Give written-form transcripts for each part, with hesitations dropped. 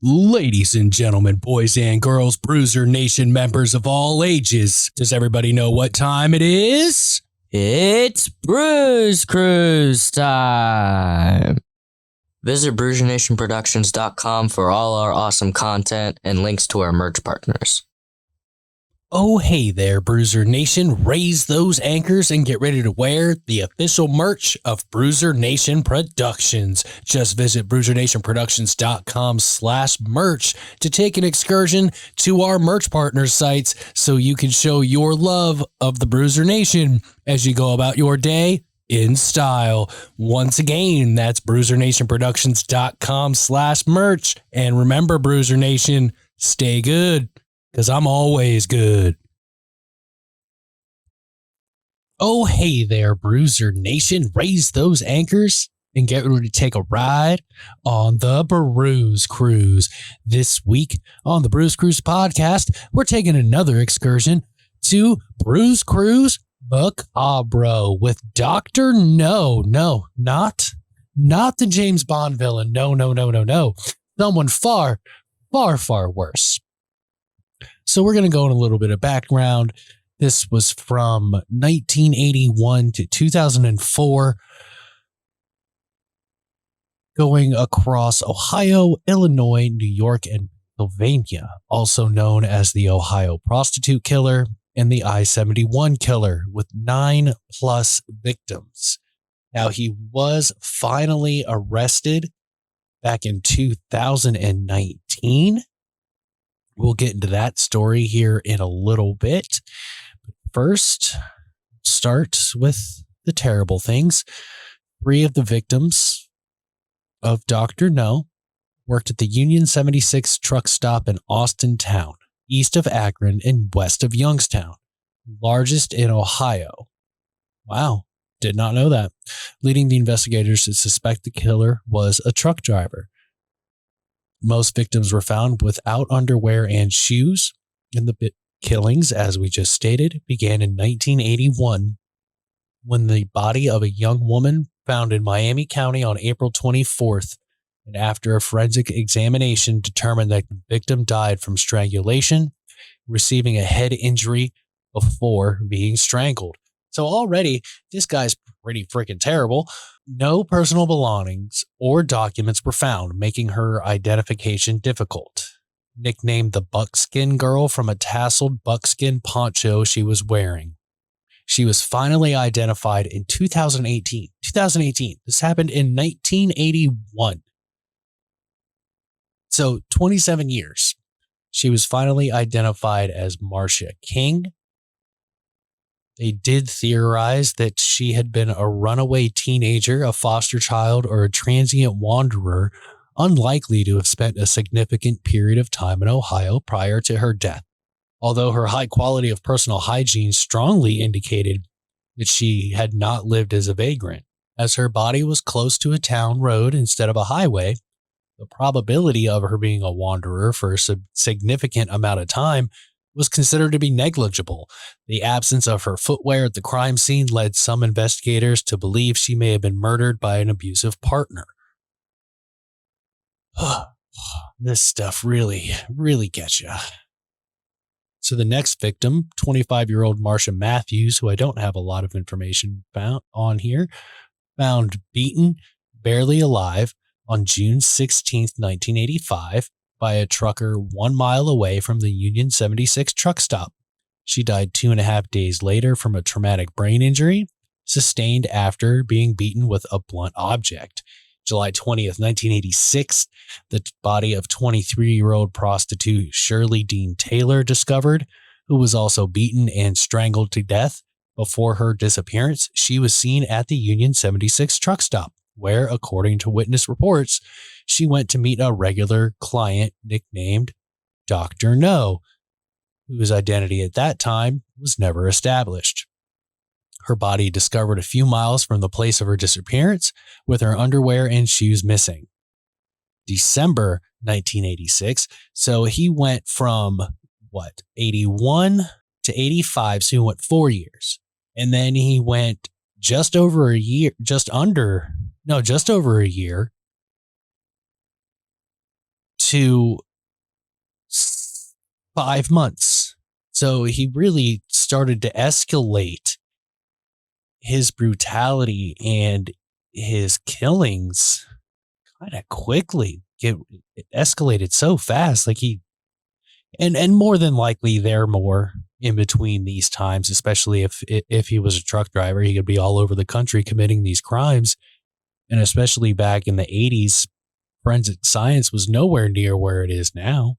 Ladies and gentlemen, boys and girls, Bruzernation members of all ages, does everybody know what time it is? It's Bruze Cruze time! Visit BruzernationProductions.com for all our awesome content and links to our merch partners. Oh, hey there, Bruzer Nation. Raise those anchors and get ready to wear the official merch of Bruzernation Productions. Just visit BruzernationProductions.com/merch to take an excursion to our merch partners' sites so you can show your love of the Bruzer Nation as you go about your day in style. Once again, that's BruzernationProductions.com/merch. And remember, Bruzer Nation, stay good, because I'm always good. Oh, hey there, Bruzer Nation. Raise those anchors and get ready to take a ride on the Bruze Cruze. This week on the Bruze Cruze podcast, we're taking another excursion to Bruze Cruze Macabro with Dr. No, not the James Bond villain. No. Someone far worse. So we're going to go in a little bit of background. This was from 1981 to 2004, going across Ohio, Illinois, New York, and Pennsylvania, also known as the Ohio prostitute killer and the I-71 killer, with 9+ victims. Now, he was finally arrested back in 2019. We'll get into that story here in a little bit. But first, start with the terrible things. 3 of the victims of Dr. No worked at the Union 76 truck stop in Austin Town, east of Akron and west of Youngstown, largest in Ohio. Wow, did not know that. Leading the investigators to suspect the killer was a truck driver. Most victims were found without underwear and shoes, and the killings, as we just stated, began in 1981 when the body of a young woman found in Miami County on April 24th, and after a forensic examination determined that the victim died from strangulation, receiving a head injury before being strangled. So already, this guy's pretty freaking terrible. No personal belongings or documents were found, making her identification difficult. Nicknamed the Buckskin Girl from a tasseled buckskin poncho she was wearing. She was finally identified in 2018. This happened in 1981. So 27 years. She was finally identified as Marcia King. They did theorize that she had been a runaway teenager, a foster child, or a transient wanderer, unlikely to have spent a significant period of time in Ohio prior to her death. Although her high quality of personal hygiene strongly indicated that she had not lived as a vagrant. As her body was close to a town road instead of a highway, the probability of her being a wanderer for a significant amount of time was considered to be negligible. The absence of her footwear at the crime scene led some investigators to believe she may have been murdered by an abusive partner. This stuff really gets you. So the next victim, 25-year-old Marcia Matthews, who I don't have a lot of information found on here, found beaten, barely alive, on June 16, 1985, by a trucker 1 mile away from the Union 76 truck stop. She died 2.5 days later from a traumatic brain injury sustained after being beaten with a blunt object. July 20th, 1986, the body of 23-year-old prostitute Shirley Dean Taylor discovered, who was also beaten and strangled to death. Before her disappearance, she was seen at the Union 76 truck stop, where, according to witness reports, she went to meet a regular client nicknamed Dr. No, whose identity at that time was never established. Her body discovered a few miles from the place of her disappearance, with her underwear and shoes missing. December 1986, so he went from 81 to 85. So he went 4 years. And then he went just over a year to 5 months. So he really started to escalate his brutality and his killings kind of quickly. It escalated so fast. Like and more than likely there more in between these times, especially if he was a truck driver, he could be all over the country committing these crimes. And especially back in the 80s, forensic science was nowhere near where it is now.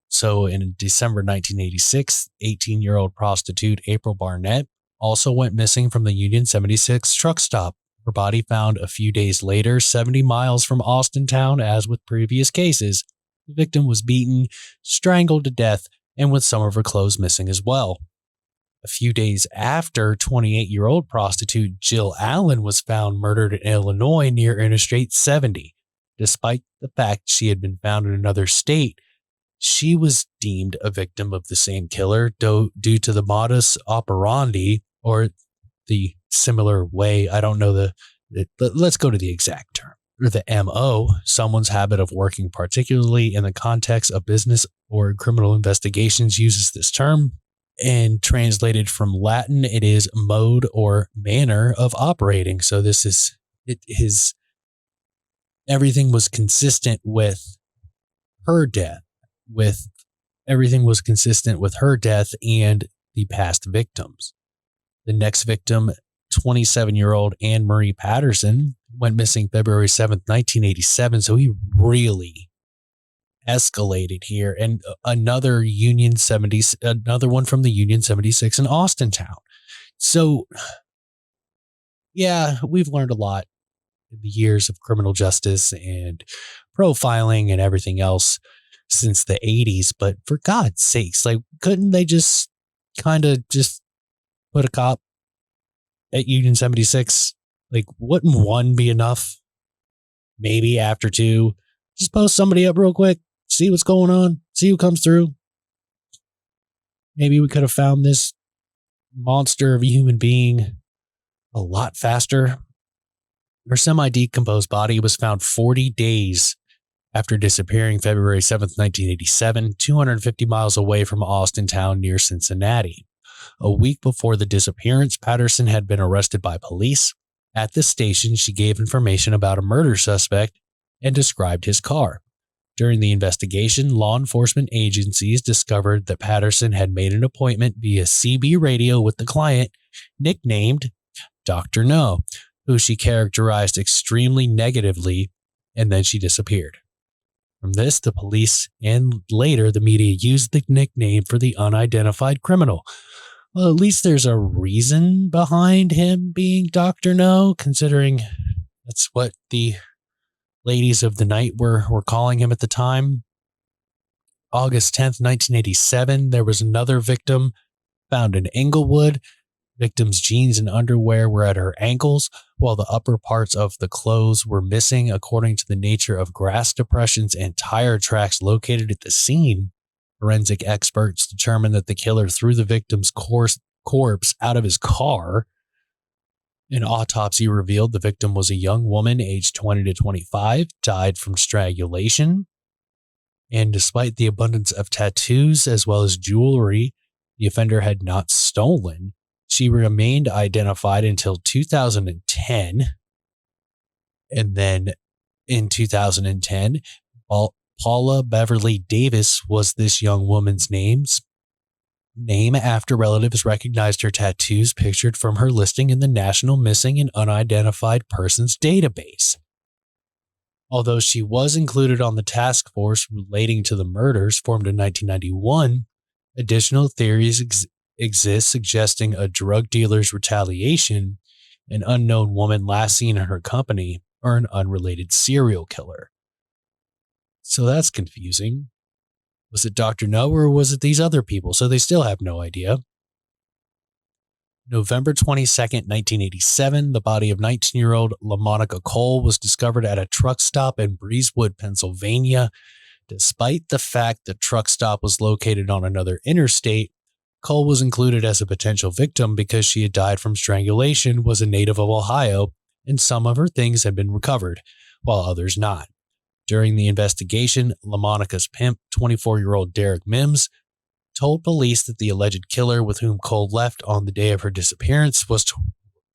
So in December 1986, 18-year-old prostitute April Barnett also went missing from the Union 76 truck stop. Her body found a few days later, 70 miles from Austintown. As with previous cases, the victim was beaten, strangled to death, and with some of her clothes missing as well. A few days after, 28-year-old prostitute Jill Allen was found murdered in Illinois near Interstate 70. Despite the fact she had been found in another state, she was deemed a victim of the same killer due to the modus operandi, or the similar way. I don't know let's go to the exact term. Or the MO, someone's habit of working, particularly in the context of business or criminal investigations, uses this term. And translated from Latin, it is mode or manner of operating. So this is everything was consistent with her death, and the past victims. The next victim, 27-year-old Anne Marie Patterson, went missing February 7th, 1987. So he really escalated here. And another one from the Union 76 in Austintown. So yeah, we've learned a lot in the years of criminal justice and profiling and everything else since the 80s. But for God's sakes, like, couldn't they just kind of just put a cop at Union 76? Like, wouldn't one be enough? Maybe after 2, just post somebody up real quick, see what's going on, see who comes through. Maybe we could have found this monster of a human being a lot faster. Her semi-decomposed body was found 40 days after disappearing February 7th, 1987, 250 miles away from Austintown near Cincinnati. A week before the disappearance, Patterson had been arrested by police. At the station, she gave information about a murder suspect and described his car. During the investigation, law enforcement agencies discovered that Patterson had made an appointment via CB radio with the client, nicknamed Dr. No, who she characterized extremely negatively, and then she disappeared. From this, the police and later the media used the nickname for the unidentified criminal. Well, at least there's a reason behind him being Dr. No, considering that's what the ladies of the night were calling him at the time. August 10th, 1987, there was another victim found in Englewood. Victim's jeans and underwear were at her ankles, while the upper parts of the clothes were missing. According to the nature of grass depressions and tire tracks located at the scene, forensic experts determined that the killer threw the victim's corpse out of his car. An autopsy revealed the victim was a young woman aged 20 to 25, died from strangulation. And despite the abundance of tattoos as well as jewelry the offender had not stolen, she remained identified until 2010. And then in 2010, Paula Beverly Davis was this young woman's name after relatives recognized her tattoos pictured from her listing in the National Missing and Unidentified Persons database. Although she was included on the task force relating to the murders formed in 1991, additional theories exist suggesting a drug dealer's retaliation, an unknown woman last seen in her company, or an unrelated serial killer. So that's confusing. Was it Dr. No or was it these other people? So they still have no idea. November 22nd, 1987, the body of 19-year-old LaMonica Cole was discovered at a truck stop in Breezewood, Pennsylvania. Despite the fact the truck stop was located on another interstate, Cole was included as a potential victim because she had died from strangulation, was a native of Ohio, and some of her things had been recovered, while others not. During the investigation, LaMonica's pimp, 24-year-old Derek Mims, told police that the alleged killer with whom Cole left on the day of her disappearance was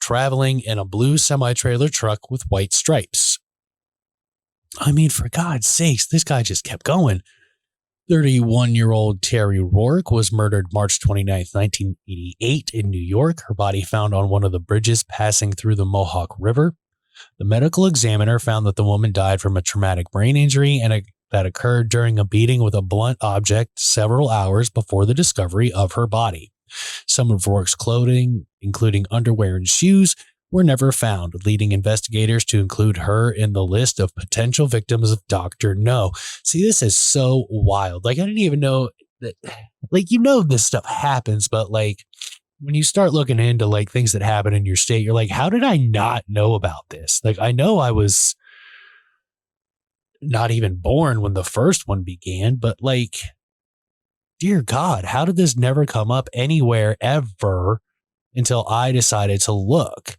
traveling in a blue semi-trailer truck with white stripes. I mean, for God's sakes, this guy just kept going. 31-year-old Terry Rourke was murdered March 29, 1988 in New York. Her body found on one of the bridges passing through the Mohawk River. The medical examiner found that the woman died from a traumatic brain injury that occurred during a beating with a blunt object several hours before the discovery of her body. Some of Rourke's clothing, including underwear and shoes, were never found, leading investigators to include her in the list of potential victims of Dr. No. See, this is so wild. Like, I didn't even know that, like, this stuff happens, but like, when you start looking into like things that happen in your state, you're like, how did I not know about this? Like, I know I was not even born when the first one began, but like, dear God, how did this never come up anywhere ever until I decided to look?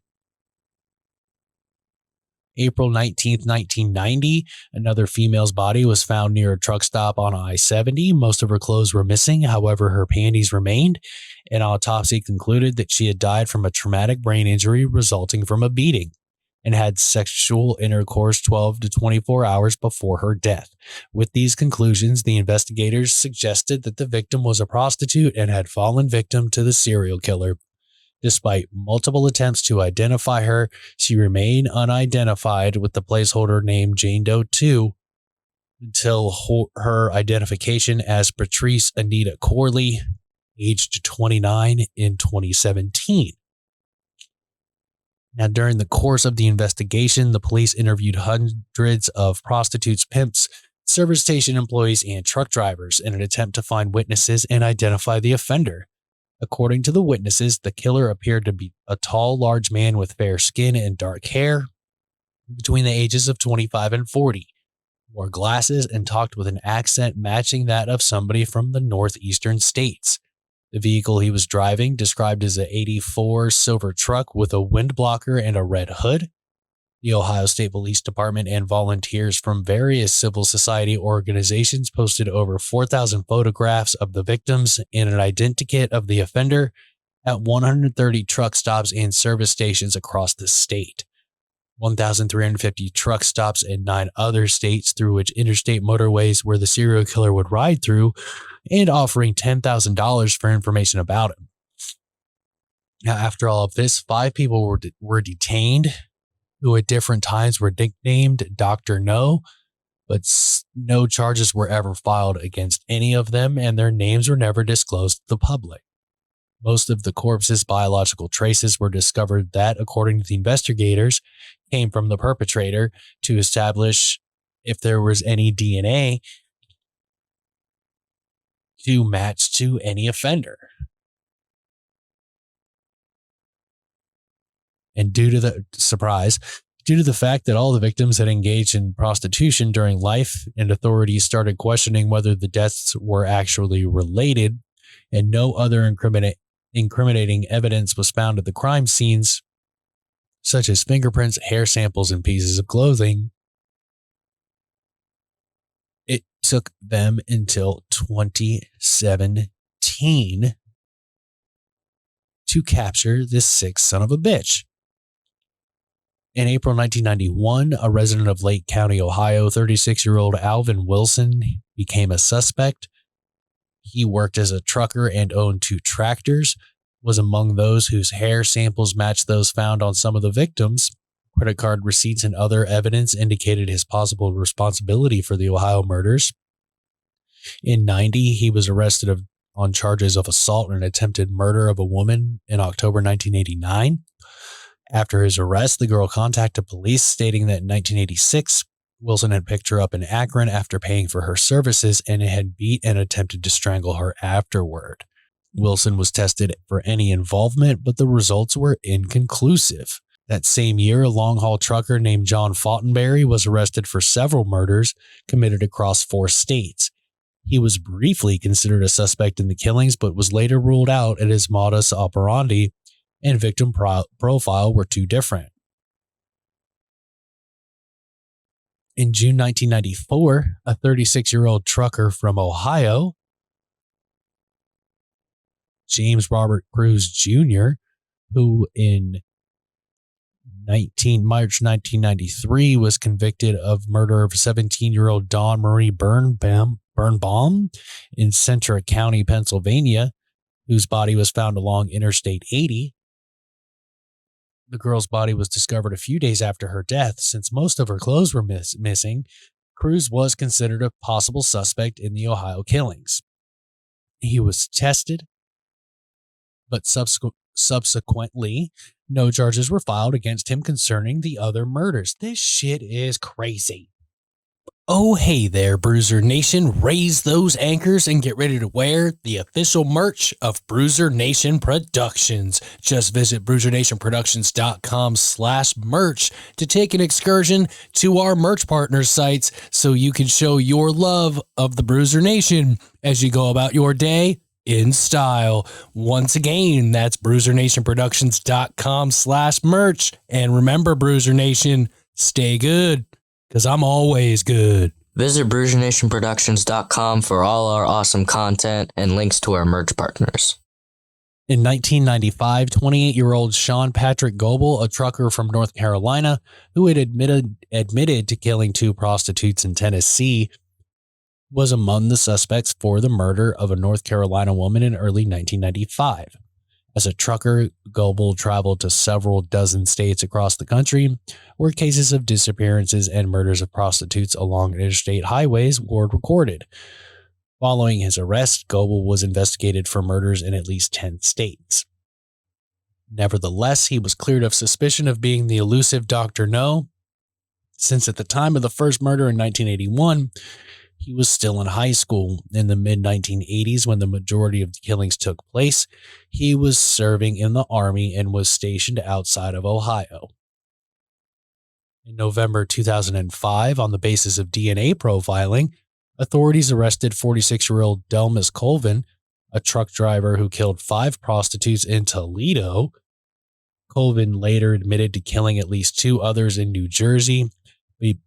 April 19th, 1990, another female's body was found near a truck stop on I-70. Most of her clothes were missing. However, her panties remained. An autopsy concluded that she had died from a traumatic brain injury resulting from a beating and had sexual intercourse 12 to 24 hours before her death. With these conclusions, the investigators suggested that the victim was a prostitute and had fallen victim to the serial killer. Despite multiple attempts to identify her, she remained unidentified with the placeholder name Jane Doe 2 until her identification as Patrice Anita Corley, aged 29, in 2017. Now, during the course of the investigation, the police interviewed hundreds of prostitutes, pimps, service station employees, and truck drivers in an attempt to find witnesses and identify the offender. According to the witnesses, the killer appeared to be a tall, large man with fair skin and dark hair between the ages of 25 and 40, wore glasses, and talked with an accent matching that of somebody from the northeastern states. The vehicle he was driving, described as an 84 silver truck with a wind blocker and a red hood. The Ohio State Police Department and volunteers from various civil society organizations posted over 4,000 photographs of the victims and an identikit of the offender at 130 truck stops and service stations across the state. 1,350 truck stops in 9 other states through which interstate motorways where the serial killer would ride through, and offering $10,000 for information about him. Now, after all of this, 5 people were detained, who at different times were nicknamed Dr. No, but no charges were ever filed against any of them, and their names were never disclosed to the public. Most of the corpse's biological traces were discovered that, according to the investigators, came from the perpetrator to establish if there was any DNA to match to any offender. And due to the fact that all the victims had engaged in prostitution during life, and authorities started questioning whether the deaths were actually related, and no other incriminating evidence was found at the crime scenes, such as fingerprints, hair samples, and pieces of clothing, it took them until 2017 to capture this sick son of a bitch. In April 1991, a resident of Lake County, Ohio, 36-year-old Alvin Wilson became a suspect. He worked as a trucker and owned 2 tractors, was among those whose hair samples matched those found on some of the victims. Credit card receipts and other evidence indicated his possible responsibility for the Ohio murders. In 1990, he was arrested on charges of assault and attempted murder of a woman in October 1989. After his arrest, the girl contacted police stating that in 1986, Wilson had picked her up in Akron after paying for her services and had beat and attempted to strangle her afterward. Wilson was tested for any involvement, but the results were inconclusive. That same year, a long-haul trucker named John Fortenberry was arrested for several murders committed across 4 states. He was briefly considered a suspect in the killings, but was later ruled out as his modus operandi and victim profile were too different. In June 1994, a 36-year-old trucker from Ohio, James Robert Cruz Jr., who in March 1993 was convicted of murder of 17-year-old Dawn Marie Birnbaum in Centra County, Pennsylvania, whose body was found along Interstate 80. The girl's body was discovered a few days after her death. Since most of her clothes were missing, Cruz was considered a possible suspect in the Ohio killings. He was tested, but subsequently, no charges were filed against him concerning the other murders. This shit is crazy. Oh, hey there, Bruzer Nation. Raise those anchors and get ready to wear the official merch of Bruzernation Productions. Just visit BruzernationProductions.com/merch to take an excursion to our merch partner sites so you can show your love of the Bruzer Nation as you go about your day in style. Once again, that's BruzernationProductions.com/merch. And remember, Bruzer Nation, stay good, because I'm always good. Visit BruzernationProductions.com for all our awesome content and links to our merch partners. In 1995, 28-year-old Sean Patrick Goebel, a trucker from North Carolina who had admitted to killing 2 prostitutes in Tennessee, was among the suspects for the murder of a North Carolina woman in early 1995. As a trucker, Goebel traveled to several dozen states across the country where cases of disappearances and murders of prostitutes along interstate highways were recorded. Following his arrest, Goebel was investigated for murders in at least 10 states. Nevertheless, he was cleared of suspicion of being the elusive Dr. No, since at the time of the first murder in 1981, he was still in high school. In the mid-1980s, when the majority of the killings took place, he was serving in the Army and was stationed outside of Ohio. In November 2005, on the basis of DNA profiling, authorities arrested 46-year-old Delmas Colvin, a truck driver who killed 5 prostitutes in Toledo. Colvin later admitted to killing at least 2 others in New Jersey,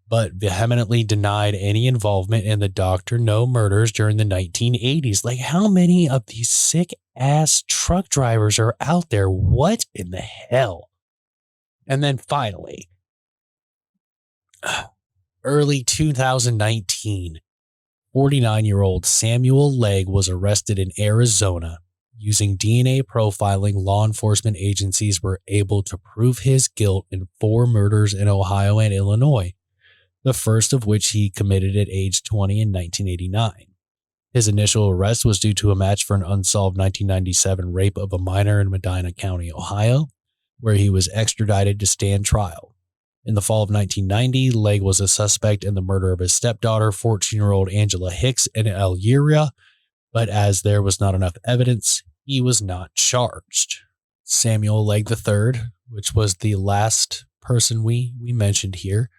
but vehemently denied any involvement in the Dr. No murders during the 1980s. Like, how many of these sick-ass truck drivers are out there? What in the hell? And then finally, early 2019, 49-year-old Samuel Legg was arrested in Arizona. Using DNA profiling, law enforcement agencies were able to prove his guilt in 4 murders in Ohio and Illinois, the first of which he committed at age 20 in 1989. His initial arrest was due to a match for an unsolved 1997 rape of a minor in Medina County, Ohio, where he was extradited to stand trial. In the fall of 1990, Legg was a suspect in the murder of his stepdaughter, 14-year-old Angela Hicks, in Elyria, but as there was not enough evidence, he was not charged. Samuel Legg III, which was the last person we mentioned here,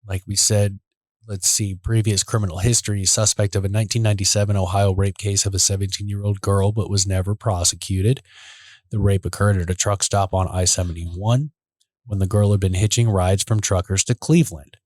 like we said, let's see, previous criminal history, suspect of a 1997 Ohio rape case of a 17-year-old girl, but was never prosecuted. The rape occurred at a truck stop on I-71 when the girl had been hitching rides from truckers to Cleveland.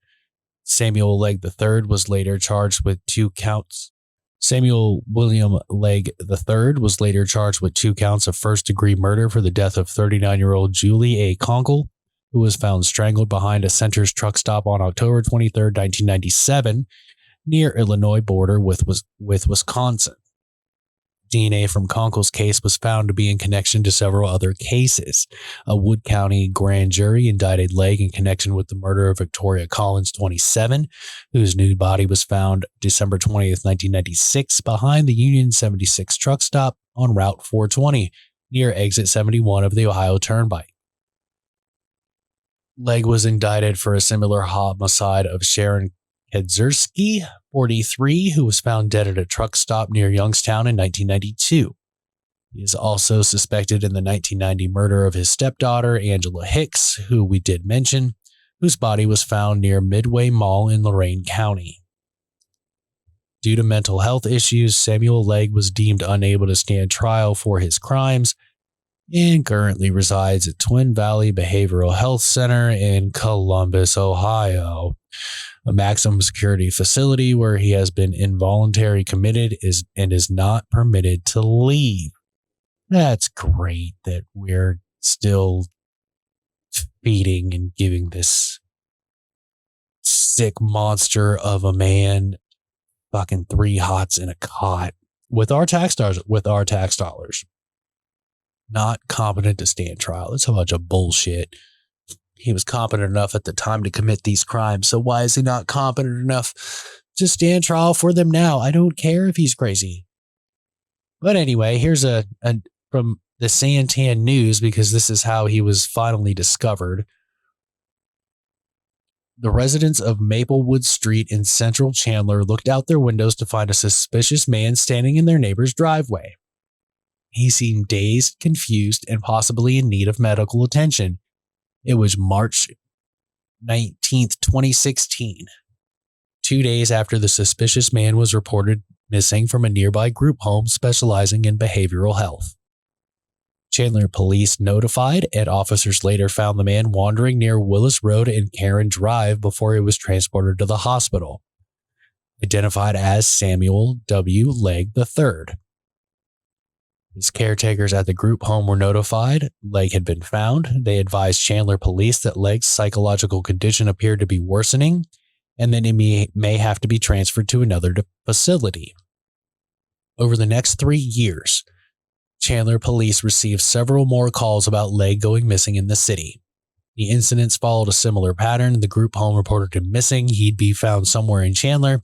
Samuel Legg III was later charged with 2 counts. Samuel William Legg III was later charged with 2 counts of first-degree murder for the death of 39-year-old Julie A. Conkle, who was found strangled behind a Center's truck stop on October 23, 1997, near Illinois border with Wisconsin. DNA from Conkle's case was found to be in connection to several other cases. A Wood County grand jury indicted Legg in connection with the murder of Victoria Collins, 27, whose nude body was found December 20, 1996, behind the Union 76 truck stop on Route 420, near exit 71 of the Ohio Turnpike. Legg was indicted for a similar homicide of Sharon Kedzierski, 43, who was found dead at a truck stop near Youngstown in 1992. He is also suspected in the 1990 murder of his stepdaughter, Angela Hicks, who we did mention, whose body was found near Midway Mall in Lorain County. Due to mental health issues, Samuel Legg was deemed unable to stand trial for his crimes and currently resides at Twin Valley Behavioral Health Center in Columbus, Ohio, a maximum security facility where he has been involuntarily committed and is not permitted to leave. That's great that we're still feeding and giving this sick monster of a man fucking 3 hots in a cot with our tax dollars. Not competent to stand trial. It's a bunch of bullshit. He was competent enough at the time to commit these crimes, so why is he not competent enough to stand trial for them now? I don't care if he's crazy. But anyway, here's a from the Santan News, because this is how he was finally discovered. The residents of Maplewood Street in central Chandler looked out their windows to find a suspicious man standing in their neighbor's driveway. He seemed dazed, confused, and possibly in need of medical attention. It was March 19th, 2016, 2 days after the suspicious man was reported missing from a nearby group home specializing in behavioral health. Chandler police notified, and officers later found the man wandering near Willis Road and Karen Drive before he was transported to the hospital, identified as Samuel W. Legg III. His caretakers at the group home were notified. Legg had been found. They advised Chandler police that Legg's psychological condition appeared to be worsening and that he may have to be transferred to another facility. Over the next 3 years, Chandler police received several more calls about Legg going missing in the city. The incidents followed a similar pattern. The group home reported him missing. He'd be found somewhere in Chandler,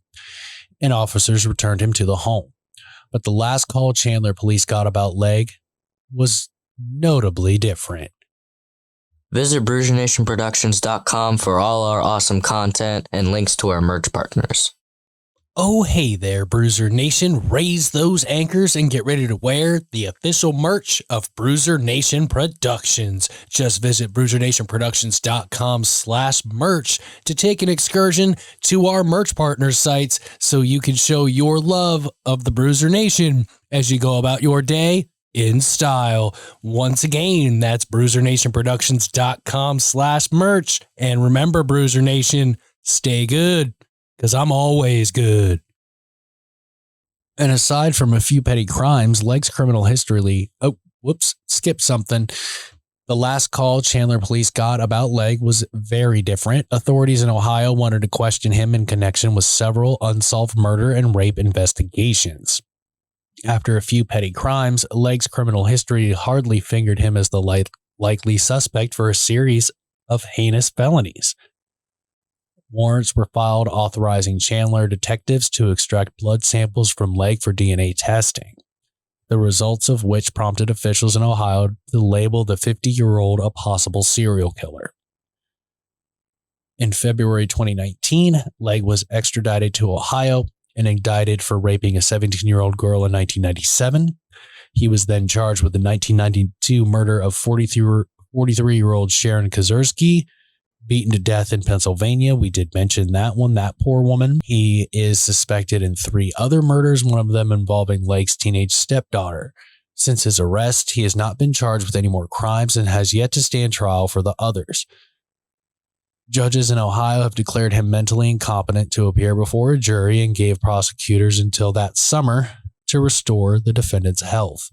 and officers returned him to the home. But the last call Chandler police got about Legg was notably different. Visit BruzernationProductions.com for all our awesome content and links to our merch partners. Oh, hey there, Bruzer Nation. Raise those anchors and get ready to wear the official merch of Bruzernation Productions. Just visit BruzernationProductions.com/merch to take an excursion to our merch partner sites so you can show your love of the Bruzer Nation as you go about your day in style. Once again, that's BruzernationProductions.com/merch. And remember, Bruzer Nation, stay good, because I'm always good. And aside from a few petty crimes, Legg's criminal history... skipped something. The last call Chandler police got about Legg was very different. Authorities in Ohio wanted to question him in connection with several unsolved murder and rape investigations. After a few petty crimes, Legg's criminal history hardly fingered him as the likely suspect for a series of heinous felonies. Warrants were filed authorizing Chandler detectives to extract blood samples from Legg for DNA testing, the results of which prompted officials in Ohio to label the 50-year-old a possible serial killer. In February 2019, Legg was extradited to Ohio and indicted for raping a 17-year-old girl in 1997. He was then charged with the 1992 murder of 43-year-old Sharon Kaczorski, beaten to death in Pennsylvania. We did mention that one, that poor woman. He is suspected in 3 other murders, one of them involving Legg's teenage stepdaughter. Since his arrest, he has not been charged with any more crimes and has yet to stand trial for the others. Judges in Ohio have declared him mentally incompetent to appear before a jury and gave prosecutors until that summer to restore the defendant's health.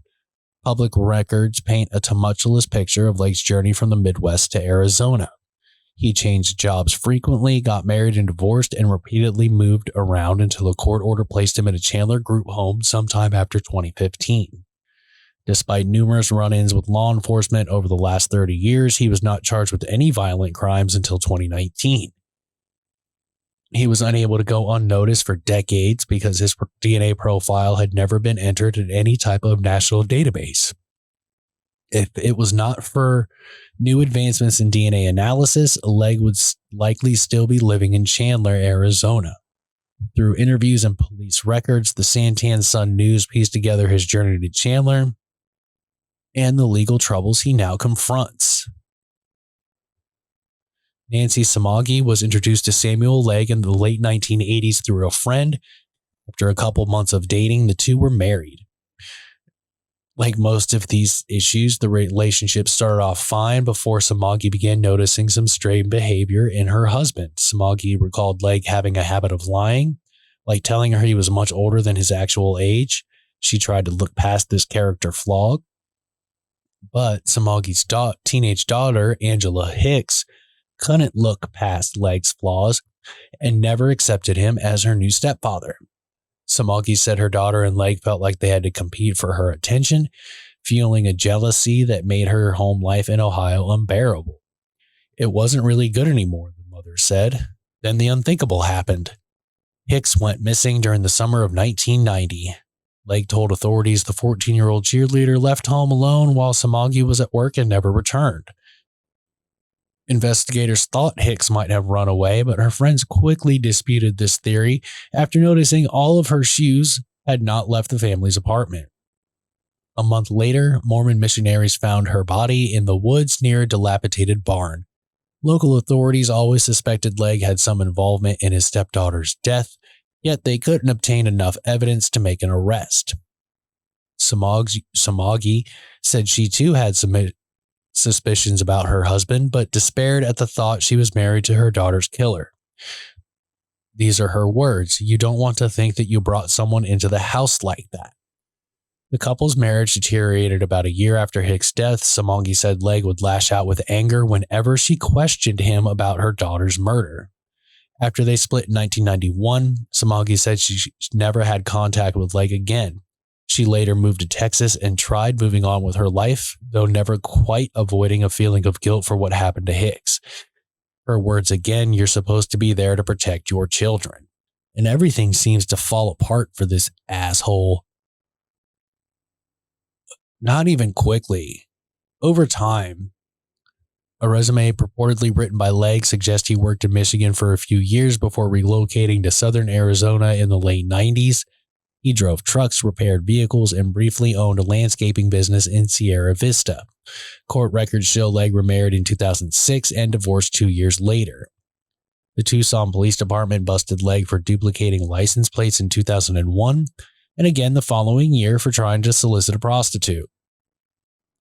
Public records paint a tumultuous picture of Legg's journey from the Midwest to Arizona. He changed jobs frequently, got married and divorced, and repeatedly moved around until a court order placed him in a Chandler group home sometime after 2015. Despite numerous run-ins with law enforcement over the last 30 years, he was not charged with any violent crimes until 2019. He was unable to go unnoticed for decades because his DNA profile had never been entered in any type of national database. If it was not for new advancements in DNA analysis, Legg would likely still be living in Chandler, Arizona. Through interviews and police records, the Santan Sun News pieced together his journey to Chandler and the legal troubles he now confronts. Nancy Samagi was introduced to Samuel Legg in the late 1980s through a friend. After a couple months of dating, the two were married. Like most of these issues, the relationship started off fine before Samagi began noticing some strange behavior in her husband. Samagi recalled Legg having a habit of lying, like telling her he was much older than his actual age. She tried to look past this character flaw, but Samagi's teenage daughter, Angela Hicks, couldn't look past Legg's flaws and never accepted him as her new stepfather. Samagi said her daughter and Legg felt like they had to compete for her attention, fueling a jealousy that made her home life in Ohio unbearable. It wasn't really good anymore, the mother said. Then the unthinkable happened. Hicks went missing during the summer of 1990. Legg told authorities the 14-year-old cheerleader left home alone while Samagi was at work and never returned. Investigators thought Hicks might have run away, but her friends quickly disputed this theory after noticing all of her shoes had not left the family's apartment. A month later, Mormon missionaries found her body in the woods near a dilapidated barn. Local authorities always suspected Legg had some involvement in his stepdaughter's death, yet they couldn't obtain enough evidence to make an arrest. Samagi said she too had some suspicions about her husband, but despaired at the thought she was married to her daughter's killer. These are her words. "You don't want to think that you brought someone into the house like that." The couple's marriage deteriorated about a year after Hicks' death. Samagi said Legg would lash out with anger whenever she questioned him about her daughter's murder. After they split in 1991, Samagi said she never had contact with Legg again. She later moved to Texas and tried moving on with her life, though never quite avoiding a feeling of guilt for what happened to Hicks. Her words again, "You're supposed to be there to protect your children." And everything seems to fall apart for this asshole. Not even quickly. Over time, a resume purportedly written by Legg suggests he worked in Michigan for a few years before relocating to southern Arizona in the late 90s. He drove trucks, repaired vehicles, and briefly owned a landscaping business in Sierra Vista. Court records show Legg remarried in 2006 and divorced 2 years later. The Tucson Police Department busted Legg for duplicating license plates in 2001, and again the following year for trying to solicit a prostitute.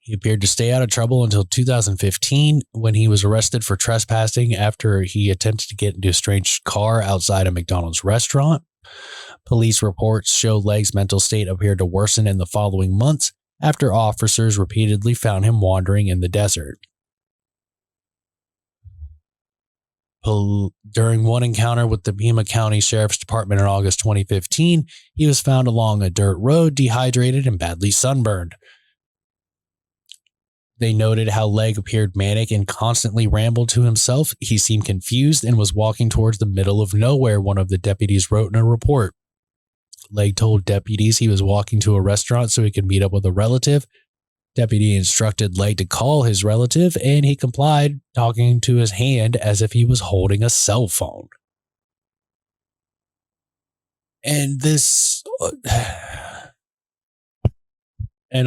He appeared to stay out of trouble until 2015, when he was arrested for trespassing after he attempted to get into a strange car outside a McDonald's restaurant. Police reports show Legg's mental state appeared to worsen in the following months after officers repeatedly found him wandering in the desert. During one encounter with the Pima County Sheriff's Department in August 2015, he was found along a dirt road, dehydrated and badly sunburned. They noted how Legg appeared manic and constantly rambled to himself. He seemed confused and was walking towards the middle of nowhere, one of the deputies wrote in a report. Legg told deputies he was walking to a restaurant so he could meet up with a relative. Deputy instructed Legg to call his relative, and he complied, talking to his hand as if he was holding a cell phone. And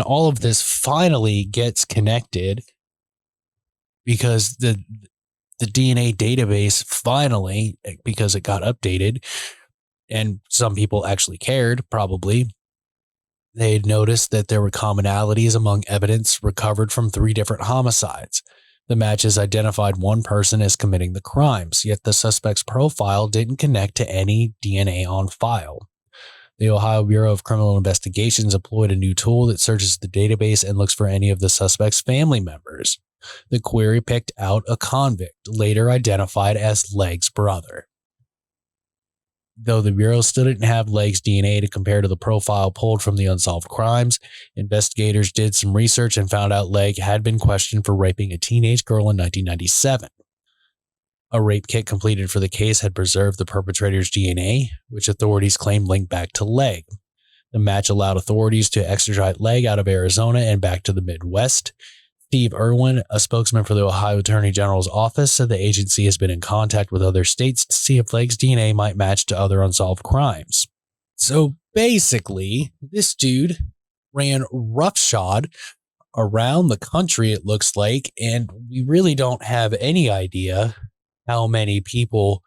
all of this finally gets connected because the DNA database finally, because it got updated, and some people actually cared, probably, they had noticed that there were commonalities among evidence recovered from 3 different homicides. The matches identified one person as committing the crimes, yet the suspect's profile didn't connect to any DNA on file. The Ohio Bureau of Criminal Investigations employed a new tool that searches the database and looks for any of the suspect's family members. The query picked out a convict, later identified as Legg's brother. Though the Bureau still didn't have Legg's DNA to compare to the profile pulled from the unsolved crimes, investigators did some research and found out Legg had been questioned for raping a teenage girl in 1997. A rape kit completed for the case had preserved the perpetrator's DNA, which authorities claimed linked back to Legg. The match allowed authorities to extradite Legg out of Arizona and back to the Midwest. Steve Irwin, a spokesman for the Ohio Attorney General's office, said the agency has been in contact with other states to see if Legg's DNA might match to other unsolved crimes. So basically, this dude ran roughshod around the country, it looks like, and we really don't have any idea how many people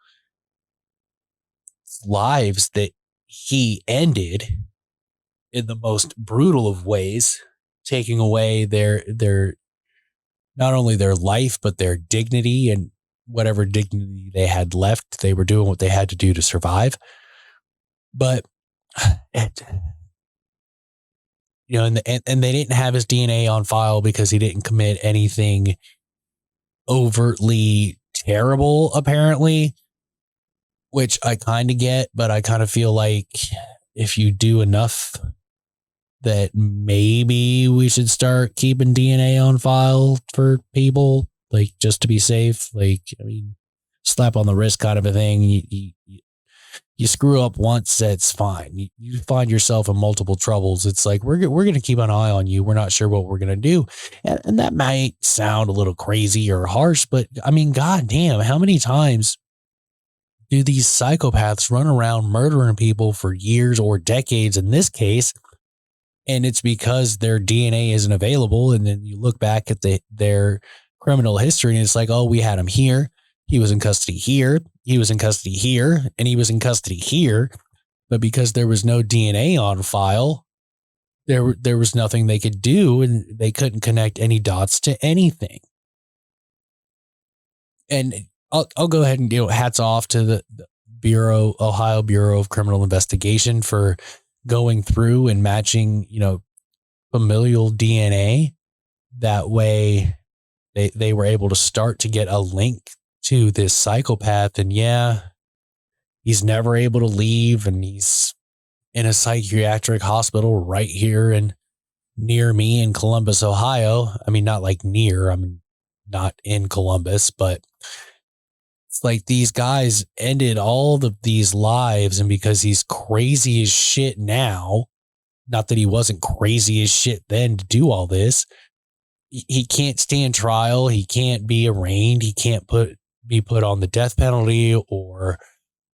lives that he ended in the most brutal of ways, taking away their not only their life but their dignity, and whatever dignity they had left, they were doing what they had to do to survive. But and they didn't have his DNA on file because he didn't commit anything overtly terrible, apparently, which I kind of get, but I kind of feel like if you do enough, that maybe we should start keeping DNA on file for people, like, just to be safe. Like, I mean, slap on the wrist kind of a thing. You screw up once, that's fine. You find yourself in multiple troubles, it's like, we're going to keep an eye on you. We're not sure what we're going to do. And that might sound a little crazy or harsh, but I mean, goddamn, how many times do these psychopaths run around murdering people for years or decades in this case? And it's because their DNA isn't available. And then you look back at their criminal history and it's like, oh, we had him here. He was in custody here. He was in custody here. And he was in custody here. But because there was no DNA on file, there was nothing they could do, and they couldn't connect any dots to anything. And I'll go ahead and hats off to the Ohio Bureau of Criminal Investigation for going through and matching, familial DNA. That way they were able to start to get a link to this psychopath. And yeah, he's never able to leave, and he's in a psychiatric hospital right here and near me in Columbus, Ohio. I mean, not like near, I mean, not in Columbus, but it's like these guys ended all of these lives, and because he's crazy as shit now, not that he wasn't crazy as shit then to do all this, he can't stand trial. He can't be arraigned. He can't be put on the death penalty or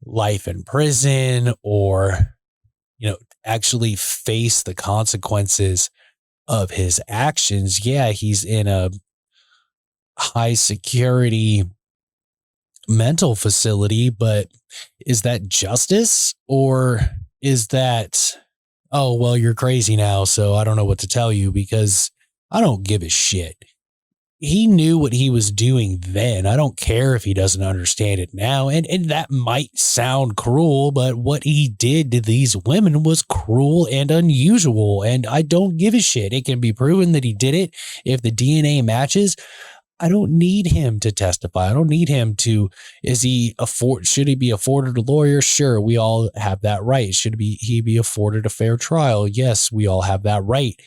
life in prison, or, actually face the consequences of his actions. Yeah, he's in a high security mental facility, but is that justice, or is that, oh, well, you're crazy now, so I don't know what to tell you? Because I don't give a shit. He knew what he was doing then. I don't care if he doesn't understand it now. And that might sound cruel, but what he did to these women was cruel and unusual. And I don't give a shit. It can be proven that he did it. If the DNA matches, I don't need him to testify. I don't need him to, should he be afforded a lawyer? Sure. We all have that right. Should he be afforded a fair trial? Yes, we all have that right.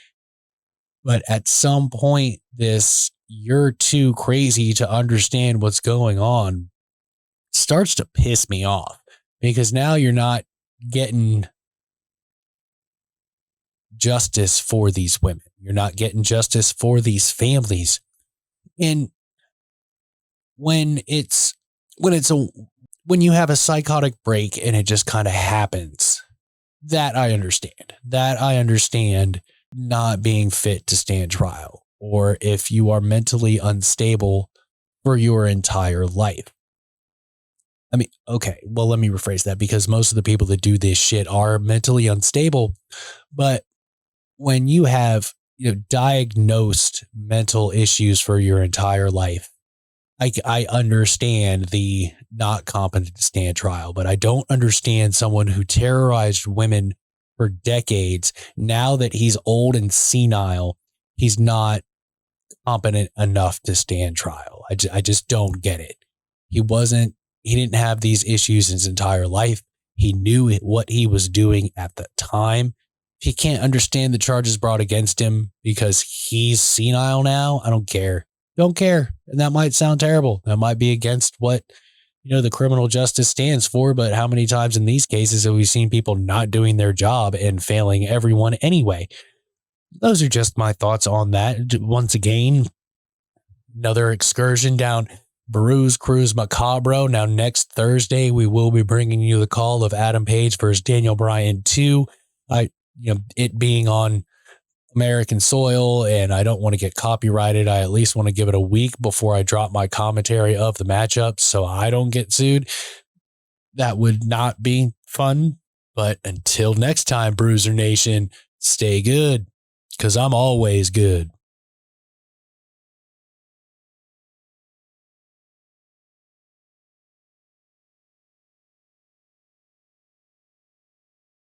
But at some point, you're too crazy to understand what's going on starts to piss me off, because now you're not getting justice for these women. You're not getting justice for these families. And when you have a psychotic break and it just kind of happens, that I understand not being fit to stand trial, or if you are mentally unstable for your entire life. I mean, okay, well, let me rephrase that, because most of the people that do this shit are mentally unstable. But when you have, diagnosed mental issues for your entire life, I understand the not competent to stand trial, but I don't understand someone who terrorized women for decades. Now that he's old and senile, he's not competent enough to stand trial. I just don't get it. He didn't have these issues his entire life. He knew what he was doing at the time. If he can't understand the charges brought against him because he's senile now, I don't care. Don't care. And that might sound terrible. That might be against what, the criminal justice stands for. But how many times in these cases have we seen people not doing their job and failing everyone anyway? Those are just my thoughts on that. Once again, another excursion down Bruze Cruze Macabro. Now, next Thursday, we will be bringing you the call of Adam Page versus Daniel Bryan 2. It being on American soil and I don't want to get copyrighted, I at least want to give it a week before I drop my commentary of the matchups so I don't get sued. That would not be fun. But until next time, Bruzer Nation, stay good, because I'm always good.